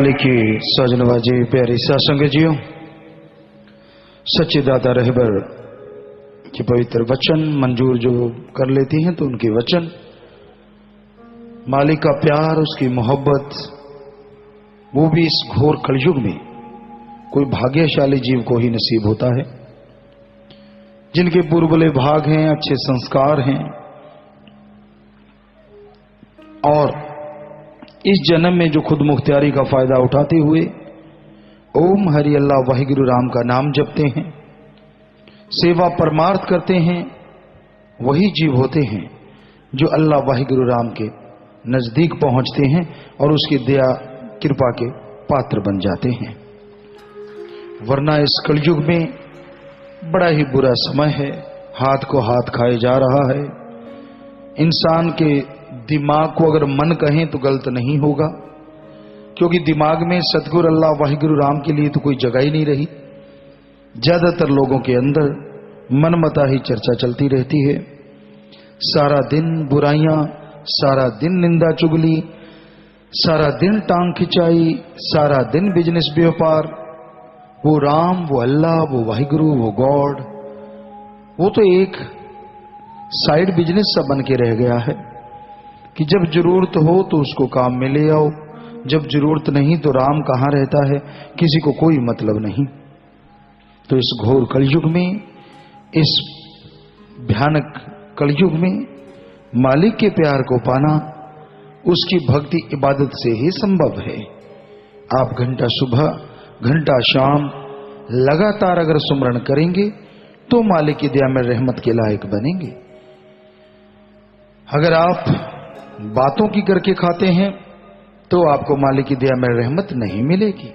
मालिक की सजनवाजी प्यारी सत्संग जियो, सच्चे दाता रहबर के पवित्र वचन मंजूर जो कर लेती हैं तो उनके वचन, मालिक का प्यार, उसकी मोहब्बत, वो भी इस घोर कलयुग में कोई भाग्यशाली जीव को ही नसीब होता है, जिनके बुलबुले भाग हैं, अच्छे संस्कार हैं और इस जन्म में जो खुद मुख्तियारी का फायदा उठाते हुए ओम हरि अल्लाह वाहिगुरु राम का नाम जपते हैं, सेवा परमार्थ करते हैं, वही जीव होते हैं जो अल्लाह वाहिगुरु राम के नजदीक पहुंचते हैं और उसकी दया कृपा के पात्र बन जाते हैं। वरना इस कलयुग में बड़ा ही बुरा समय है, हाथ को हाथ खाए जा रहा है। इंसान के दिमाग को अगर मन कहें तो गलत नहीं होगा, क्योंकि दिमाग में सतगुरु अल्लाह वाहिगुरु राम के लिए तो कोई जगह ही नहीं रही। ज्यादातर लोगों के अंदर मनमता ही चर्चा चलती रहती है। सारा दिन बुराइयां, सारा दिन निंदा चुगली, सारा दिन टांग खिंचाई, सारा दिन बिजनेस व्यापार। वो राम, वो अल्लाह, वो वाहिगुरु, वो गॉड, वो तो एक साइड बिजनेस सा बन के रह गया है कि जब जरूरत हो तो उसको काम में ले आओ, जब जरूरत नहीं तो राम कहां रहता है किसी को कोई मतलब नहीं। तो इस घोर कलयुग में, इस भयानक कलयुग में मालिक के प्यार को पाना उसकी भक्ति इबादत से ही संभव है। आप घंटा सुबह, घंटा शाम लगातार अगर सुमरण करेंगे तो मालिक की दया में रहमत के लायक बनेंगे। अगर आप बातों की करके खाते हैं तो आपको मालिक की दया में रहमत नहीं मिलेगी।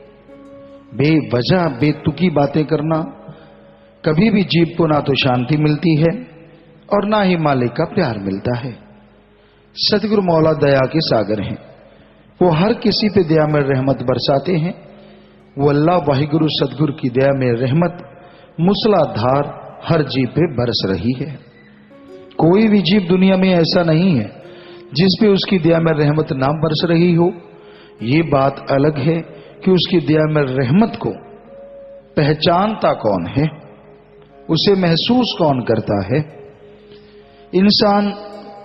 बेवजह बेतुकी बातें करना कभी भी जीव को ना तो शांति मिलती है और ना ही मालिक का प्यार मिलता है। सतगुरु मौला दया के सागर हैं, वो हर किसी पे दया में रहमत बरसाते हैं। वो अल्लाह वाहिगुरु सतगुरु की दया में रहमत मूसलाधार हर जीव पे बरस रही है। कोई भी जीव दुनिया में ऐसा नहीं है जिस पे उसकी दया में रहमत ना बरस रही हो। ये बात अलग है कि उसकी दया में रहमत को पहचानता कौन है, उसे महसूस कौन करता है। इंसान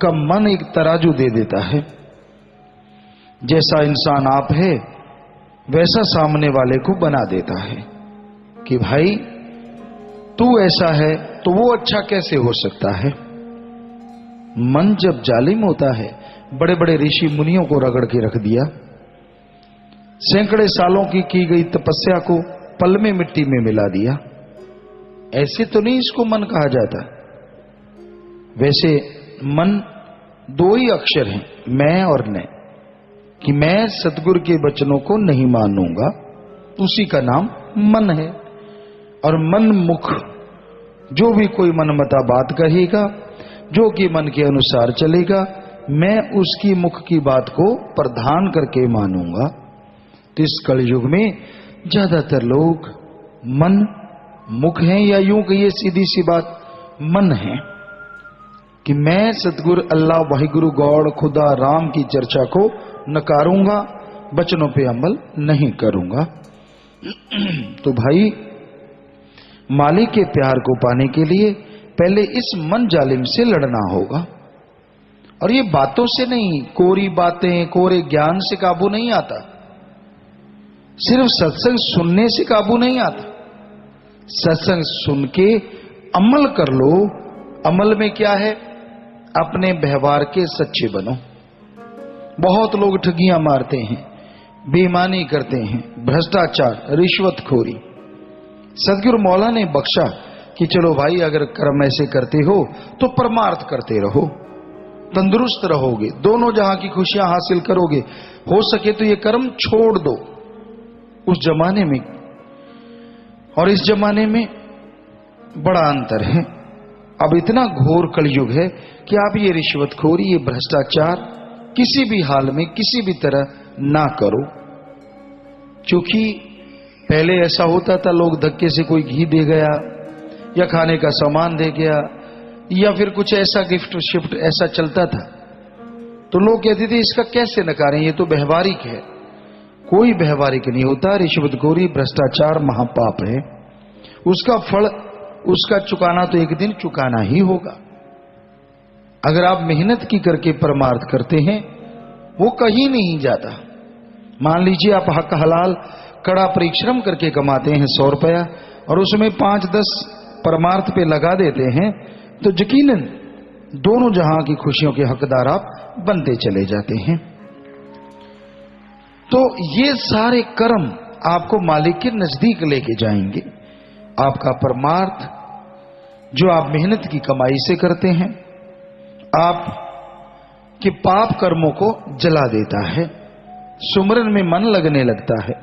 का मन एक तराजू दे देता है, जैसा इंसान आप है वैसा सामने वाले को बना देता है कि भाई तू ऐसा है तो वो अच्छा कैसे हो सकता है। मन जब जालिम होता है, बड़े बड़े ऋषि मुनियों को रगड़ के रख दिया, सैकड़े सालों की गई तपस्या को पल में मिट्टी में मिला दिया। ऐसे तो नहीं इसको मन कहा जाता। वैसे मन दो ही अक्षर हैं, मैं और न, कि मैं सतगुरु के वचनों को नहीं मानूंगा, उसी का नाम मन है। और मन मुख, जो भी कोई मनमता बात कहेगा, जो कि मन के अनुसार चलेगा, मैं उसकी मुख की बात को प्रधान करके मानूंगा। तो इस कलयुग में ज्यादातर लोग मन मुख हैं, या यूं कहिए सीधी सी बात मन है कि मैं सतगुरु अल्लाह वाहिगुरु गॉड खुदा राम की चर्चा को नकारूंगा, वचनों पे अमल नहीं करूंगा। तो भाई मालिक के प्यार को पाने के लिए पहले इस मन जालिम से लड़ना होगा। और ये बातों से नहीं, कोरी बातें, कोरे ज्ञान से काबू नहीं आता। सिर्फ सत्संग सुनने से काबू नहीं आता। सत्संग सुन के अमल कर लो। अमल में क्या है? अपने व्यवहार के सच्चे बनो। बहुत लोग ठगियां मारते हैं, बेईमानी करते हैं, भ्रष्टाचार, रिश्वतखोरी। सदगुरु मौला ने बख्शा कि चलो भाई, अगर कर्म ऐसे करते हो तो परमार्थ करते रहो, तंदुरुस्त रहोगे, दोनों जहां की खुशियां हासिल करोगे। हो सके तो ये कर्म छोड़ दो। उस जमाने में और इस जमाने में बड़ा अंतर है। अब इतना घोर कलयुग है कि आप ये रिश्वतखोरी, ये भ्रष्टाचार किसी भी हाल में, किसी भी तरह ना करो। क्योंकि पहले ऐसा होता था, लोग धक्के से कोई घी दे गया या खाने का सामान दे गया या फिर कुछ ऐसा गिफ्ट शिफ्ट ऐसा चलता था, तो लोग कहते थे इसका कैसे नकारें, ये तो व्यवहारिक है। कोई व्यवहारिक नहीं होता। रिश्वतखोरी, भ्रष्टाचार महापाप है। उसका फल, उसका चुकाना तो एक दिन चुकाना ही होगा। अगर आप मेहनत की करके परमार्थ करते हैं, वो कहीं नहीं जाता। मान लीजिए आप हक हलाल कड़ा परिश्रम करके कमाते हैं 100 रुपया, और उसमें 5-10 परमार्थ पे लगा देते हैं, तो यकीनन दोनों जहां की खुशियों के हकदार आप बनते चले जाते हैं। तो ये सारे कर्म आपको मालिक के नजदीक लेके जाएंगे। आपका परमार्थ जो आप मेहनत की कमाई से करते हैं, आप के पाप कर्मों को जला देता है। सुमरन में मन लगने लगता है,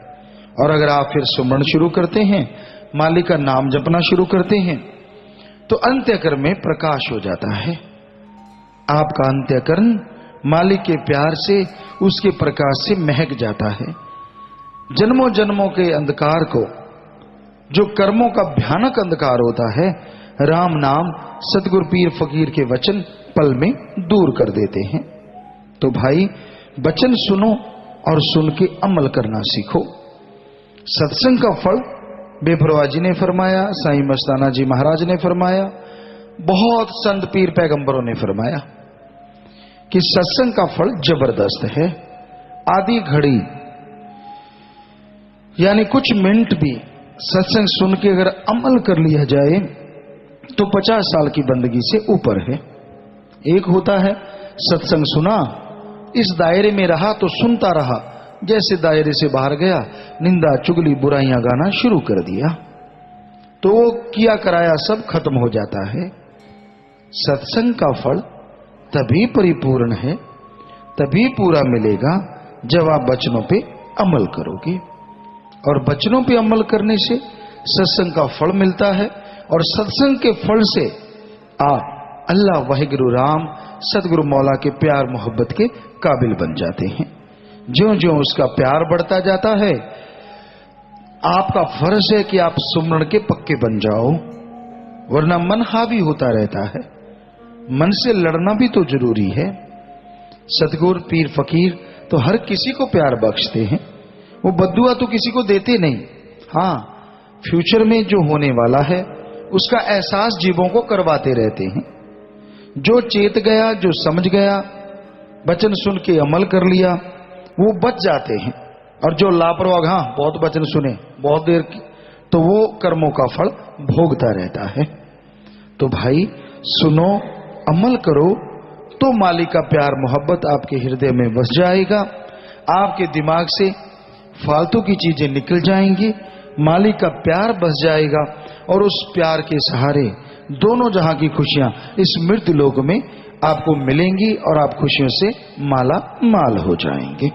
और अगर आप फिर सुमरन शुरू करते हैं, मालिक का नाम जपना शुरू करते हैं, तो अंत्यकरण में प्रकाश हो जाता है। आपका अंत्यकरण मालिक के प्यार से, उसके प्रकाश से महक जाता है। जन्मों जन्मों के अंधकार को, जो कर्मों का भयानक अंधकार होता है, राम नाम, सतगुरु पीर फकीर के वचन पल में दूर कर देते हैं। तो भाई, वचन सुनो और सुन के अमल करना सीखो। सत्संग का फल बेपरवाह जी ने फरमाया, साईं मस्ताना जी महाराज ने फरमाया, बहुत संत पीर पैगंबरों ने फरमाया कि सत्संग का फल जबरदस्त है। आधी घड़ी यानी कुछ मिनट भी सत्संग सुन के अगर अमल कर लिया जाए तो 50 साल की बंदगी से ऊपर है। एक होता है सत्संग सुना, इस दायरे में रहा तो सुनता रहा, जैसे दायरे से बाहर गया निंदा चुगली बुराइयां गाना शुरू कर दिया, तो वो किया कराया सब खत्म हो जाता है। सत्संग का फल तभी परिपूर्ण है, तभी पूरा मिलेगा जब आप वचनों पे अमल करोगे। और वचनों पे अमल करने से सत्संग का फल मिलता है, और सत्संग के फल से आप अल्लाह वाहिगुरु राम सतगुरु मौला के प्यार मोहब्बत के काबिल बन जाते हैं। ज्यों ज्यों उसका प्यार बढ़ता जाता है, आपका फर्ज है कि आप सुमरण के पक्के बन जाओ, वरना मन हावी होता रहता है। मन से लड़ना भी तो जरूरी है। सतगुरु पीर फकीर तो हर किसी को प्यार बख्शते हैं, वो बद्दुआ तो किसी को देते नहीं। हाँ, फ्यूचर में जो होने वाला है उसका एहसास जीवों को करवाते रहते हैं। जो चेत गया, जो समझ गया, वचन सुन के अमल कर लिया, वो बच जाते हैं। और जो लापरवाह, हाँ बहुत वचन सुने बहुत देर की, तो वो कर्मों का फल भोगता रहता है। तो भाई सुनो, अमल करो, तो मालिक का प्यार मोहब्बत आपके हृदय में बस जाएगा। आपके दिमाग से फालतू की चीजें निकल जाएंगी, मालिक का प्यार बस जाएगा, और उस प्यार के सहारे दोनों जहां की खुशियां इस मृत्यु लोक में आपको मिलेंगी, और आप खुशियों से माला माल हो जाएंगे।